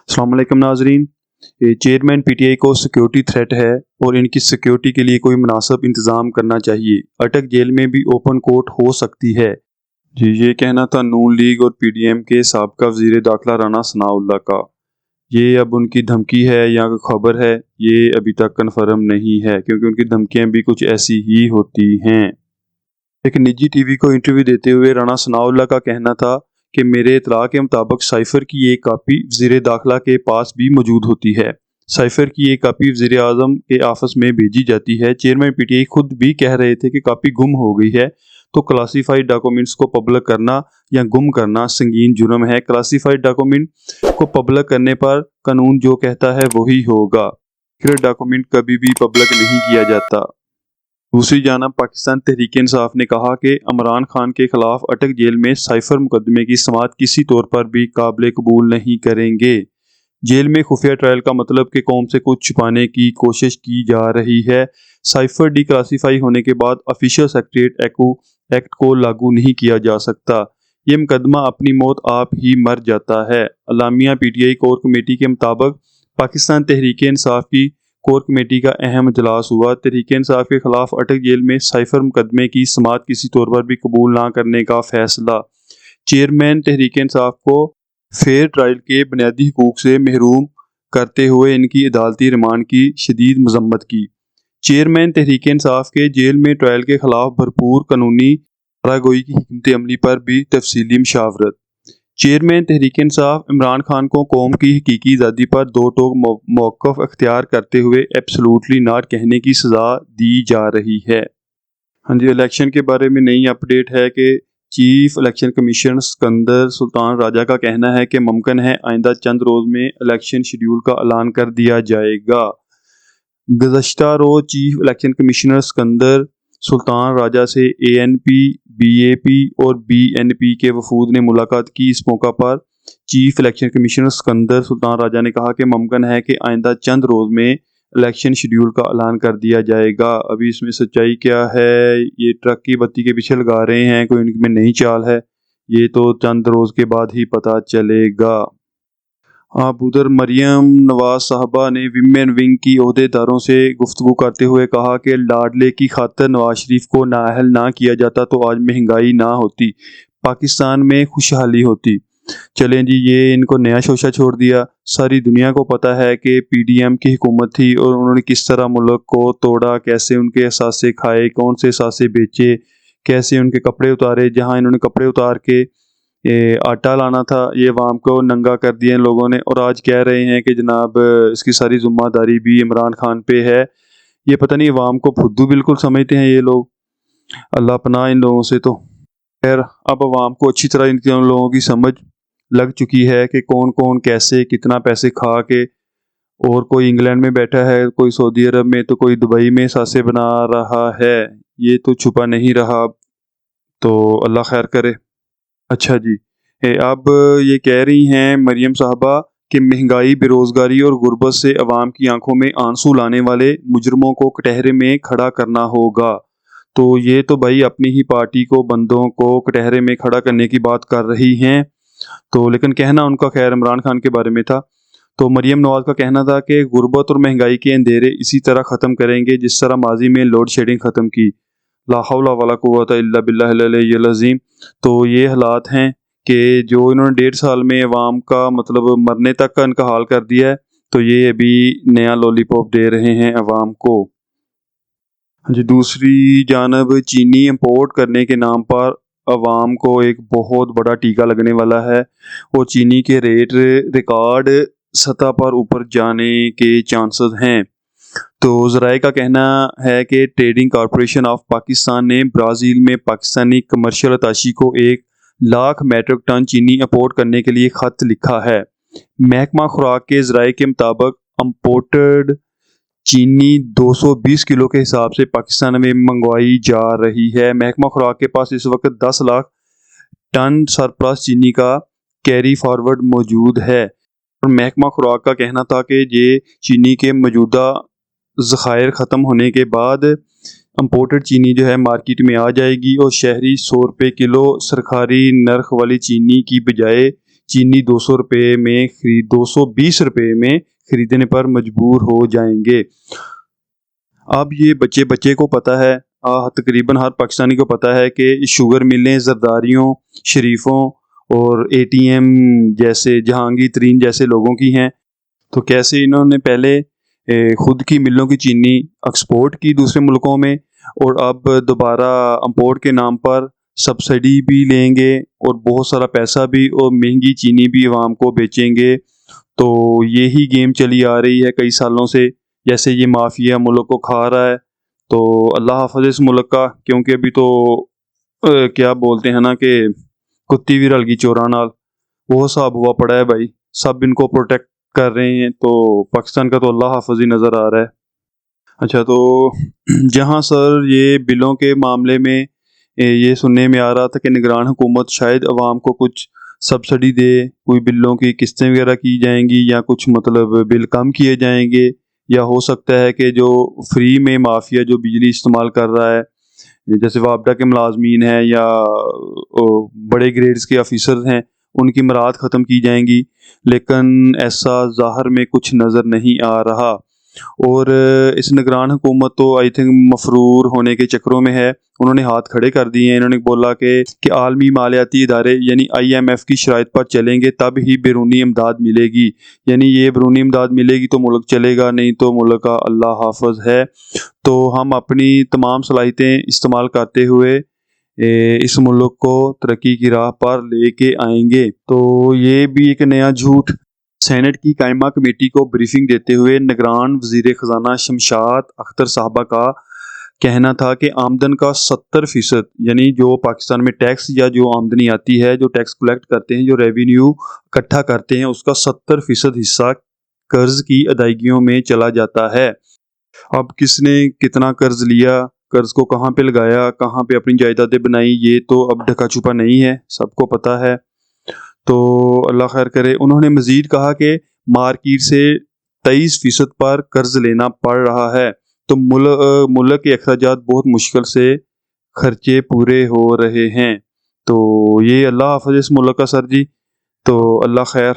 अस्सलाम वालेकुम नाजरीन। चेयरमैन पीटीआई को सिक्योरिटी थ्रेट है और इनकी सिक्योरिटी के लिए कोई मुनासिब इंतज़ाम करना चाहिए। अटक जेल में भी ओपन कोर्ट हो सकती है। जी, ये कहना था नून लीग और पीडीएम के साबका वज़ीर दाखिला राना सनाउल्लाह का। ये अब उनकी धमकी है या खबर है, ये अभी तक कन्फर्म नहीं है, क्योंकि उनकी धमकियां भी कुछ ऐसी ही होती हैं। एक निजी टीवी को इंटरव्यू देते हुए राना सनाउल्लाह का कहना था कि मेरे इतला के मुताबिक साइफर की एक कापी वज़ीर दाखिला के पास भी मौजूद होती है। साइफर की एक कापी वज़ीर आज़म के ऑफिस में भेजी जाती है। चेयरमैन पीटीआई खुद भी कह रहे थे कि कापी गुम हो गई है, तो क्लासीफाइड डॉक्यूमेंट्स को पब्लिक करना या गुम करना संगीन जुर्म है। क्लासीफाइड डॉक्यूमेंट को पब्लिक करने पर कानून जो कहता है वही होगा। सीक्रेट डॉक्यूमेंट कभी भी पब्लिक नहीं किया जाता। दूसरी जानब पाकिस्तान तहरीक इंसाफ ने कहा कि इमरान खान के खिलाफ अटक जेल में साइफर मुकदमे की समाअत किसी तौर पर भी काबिल कबूल नहीं करेंगे। जेल में खुफिया ट्रायल का मतलब कि कौम से कुछ छुपाने की कोशिश की जा रही है। साइफर डी क्लासीफाई होने के बाद ऑफिशियल सेक्रेटरीट एक्ट को लागू नहीं किया जा सकता। ये मुकदमा अपनी मौत आप ही मर जाता है। अलामिया पीटीआई कोर कमेटी के मुताबिक पाकिस्तान तहरीक इंसाफ की कोर कमेटी का अहम इजलास हुआ। तहरीक इंसाफ के खिलाफ अटक जेल में साइफर मुकदमे की समाअत किसी तौर पर भी कबूल ना करने का फैसला। चेयरमैन तहरीक इंसाफ को फेयर ट्रायल के बुनियादी हकूक से महरूम करते हुए इनकी अदालती रिमांड की शदीद मजम्मत की। चेयरमैन तहरीक इंसाफ के जेल में ट्रायल के खिलाफ भरपूर कानूनी चारागोई की हिकमत अमली पर भी तफसीली मुशावरत। चेयरमैन तहरीक इंसाफ इमरान खान को कौम की हकीकी आज़ादी पर दो टोक मौक़िफ़ अख्तियार करते हुए एब्सोल्युटली नॉट कहने की सज़ा दी जा रही है। हाँ जी, इलेक्शन के बारे में नई अपडेट है कि chief election commission Sikandar Sultan Raja का कहना है कि मुमकिन है आइंदा चंद रोज़ में इलेक्शन शेड्यूल का ऐलान कर दिया जाएगा। गुज़श्ता रोज़ chief election commissioner Sikandar Sultan Raja से एएनपी, बीएपी और बीएनपी के वफूद ने मुलाकात की। इस मौका पर chief election commissioner Sikandar Sultan Raja ने कहा कि मुमकिन है कि आइंदा चंद रोज़ में इलेक्शन शेड्यूल का ऐलान कर दिया जाएगा। अभी इसमें सच्चाई क्या है, ये ट्रक की बत्ती के पीछे लगा रहे हैं, कोई उनमें नई चाल है, ये तो चंद रोज़ के बाद ही पता चलेगा। आप उधर मरियम नवाज साहबा ने विमेन विंग की ओहदेदारों से गुफ्तगू करते हुए कहा कि लाडले की खातिर नवाज शरीफ को नाअहल ना किया जाता तो आज महंगाई ना होती, पाकिस्तान में खुशहाली होती। चलें जी, ये इनको नया शोशा छोड़ दिया। सारी दुनिया को पता है कि पीडीएम की हुकूमत थी और उन्होंने किस तरह मुल्क को तोड़ा, कैसे उनके असासे खाए, कौन से असासे बेचे, कैसे उनके कपड़े उतारे। जहाँ इन्होंने कपड़े उतार के आटा लाना था, ये अवाम को नंगा कर दिया इन लोगों ने, और आज कह रहे हैं कि जनाब इसकी सारी जिम्मेदारी भी इमरान खान पे है। ये पता नहीं अवाम को फुद्दू बिल्कुल समझते हैं ये लोग। अल्लाह पनाह इन लोगों से। तो खैर, अब अवाम को अच्छी तरह इन लोगों की समझ लग चुकी है कि कौन कौन कैसे कितना पैसे खा के, और कोई इंग्लैंड में बैठा है, कोई सऊदी अरब में, तो कोई दुबई में सासे बना रहा है। ये तो छुपा नहीं रहा, तो अल्लाह खैर करे। अच्छा जी, अब ये कह रही हैं मरियम साहबा कि महंगाई, बेरोज़गारी और गुर्बत से अवाम की आंखों में आंसू लाने वाले मुजरमों को कटहरे में खड़ा करना होगा। तो ये तो भाई अपनी ही पार्टी को, बंदों को कटहरे में खड़ा करने की बात कर रही हैं। तो लेकिन कहना उनका खैर इमरान खान के बारे में था। तो मरियम नवाज का कहना था कि गुर्बत और महंगाई के अंधेरे इसी तरह ख़त्म करेंगे जिस तरह माजी में लोड शेडिंग ख़त्म की। ला हौला वला कुव्वता इल्ला बिल्लाहिल अलिय्यिल अज़ीम। तो ये हालात हैं कि जो इन्होंने 1.5 साल में अवाम का मतलब मरने तक का इनका हाल कर दिया है, तो ये अभी नया लॉलीपॉप दे रहे हैं अवाम को। हाँ जी, दूसरी जानब चीनी इंपोर्ट करने के नाम पर अवाम को एक बहुत बड़ा टीका लगने वाला है और चीनी के रेट रिकॉर्ड सतह पर ऊपर जाने के चांसेस हैं। तो ज़राए का कहना है कि ट्रेडिंग कॉरपोरेशन ऑफ पाकिस्तान ने ब्राज़ील में पाकिस्तानी कमर्शियल अताशी को 1 लाख मेट्रिक टन चीनी इंपोर्ट करने के लिए ख़त लिखा है। महकमा खुराक के ज़राए के मुताबिक इंपोर्टेड चीनी 220 किलो के हिसाब से पाकिस्तान में मंगवाई जा रही है। महकमा खुराक के पास इस वक्त 10 लाख टन सरप्लस चीनी का कैरी फॉरवर्ड मौजूद है। और महकमा खुराक का कहना था कि ये चीनी के मौजूदा ज़खायर ख़त्म होने के बाद इंपोर्टेड चीनी जो है मार्केट में आ जाएगी और शहरी 100 रुपये किलो सरकारी नर्ख वाली चीनी की बजाय چینی 220 روپے میں خریدنے پر مجبور ہو جائیں گے۔ اب یہ بچے کو پتہ ہے، تقریباً ہر پاکستانی کو پتہ ہے کہ شوگر ملیں زرداریوں، شریفوں اور اے ٹی ایم جیسے جہانگیر ترین جیسے لوگوں کی ہیں۔ تو کیسے انہوں نے پہلے خود کی ملوں کی چینی ایکسپورٹ کی دوسرے ملکوں میں، اور اب دوبارہ امپورٹ کے نام پر سبسڈی بھی لیں گے اور بہت سارا پیسہ بھی اور مہنگی چینی بھی عوام کو بیچیں گے۔ تو یہی گیم چلی آ رہی ہے کئی سالوں سے، جیسے یہ مافیا ملک کو کھا رہا ہے۔ تو اللہ حافظ اس ملک کا، کیونکہ ابھی تو کیا بولتے ہیں نا کہ کتی بھی رل گئی چوراں نال، وہ حساب ہوا پڑا ہے بھائی، سب ان کو پروٹیکٹ کر رہے ہیں۔ تو پاکستان کا تو اللہ حافظ ہی نظر آ رہا ہے۔ اچھا، تو جہاں سر یہ بلوں کے معاملے میں یہ سننے میں آ رہا تھا کہ نگران حکومت شاید عوام کو کچھ سبسڈی دے، کوئی بلوں کی قسطیں وغیرہ کی جائیں گی، یا کچھ مطلب بل کم کیے جائیں گے، یا ہو سکتا ہے کہ جو فری میں مافیا جو بجلی استعمال کر رہا ہے، جیسے وابڈا کے ملازمین ہیں یا بڑے گریڈز کے آفیسر ہیں، ان کی مراعات ختم کی جائیں گی، لیکن ایسا ظاہر میں کچھ نظر نہیں آ رہا۔ اور اس نگران حکومت تو آئی تھنک مفرور ہونے کے چکروں میں ہے، انہوں نے ہاتھ کھڑے کر دیے ہیں۔ انہوں نے بولا کہ عالمی مالیاتی ادارے یعنی IMF کی شرائط پر چلیں گے تب ہی بیرونی امداد ملے گی، یعنی یہ بیرونی امداد ملے گی تو ملک چلے گا، نہیں تو ملک کا اللہ حافظ ہے۔ تو ہم اپنی تمام صلاحیتیں استعمال کرتے ہوئے اس ملک کو ترقی کی راہ پر لے کے آئیں گے۔ تو یہ بھی ایک نیا جھوٹ۔ سینٹ کی قائمہ کمیٹی کو بریفنگ دیتے ہوئے نگران وزیر خزانہ شمشاد اختر صاحبہ کا کہنا تھا کہ آمدن کا 70%، یعنی جو پاکستان میں ٹیکس یا جو آمدنی آتی ہے، جو ٹیکس کلیکٹ کرتے ہیں، جو ریونیو اکٹھا کرتے ہیں، اس کا 70% حصہ قرض کی ادائیگیوں میں چلا جاتا ہے۔ اب کس نے کتنا قرض لیا، قرض کو کہاں پہ لگایا، کہاں پہ اپنی جائیدادیں بنائی، یہ تو اب ڈھکا چھپا نہیں ہے، سب کو پتہ ہے۔ تو اللہ خیر کرے۔ انہوں نے مزید کہا کہ مارکیٹ سے 23% پر قرض لینا پڑ رہا ہے، تو ملک کے اخراجات بہت مشکل سے خرچے پورے ہو رہے ہیں۔ تو یہ اللہ حافظ اس ملک کا سر جی۔ تو اللہ خیر۔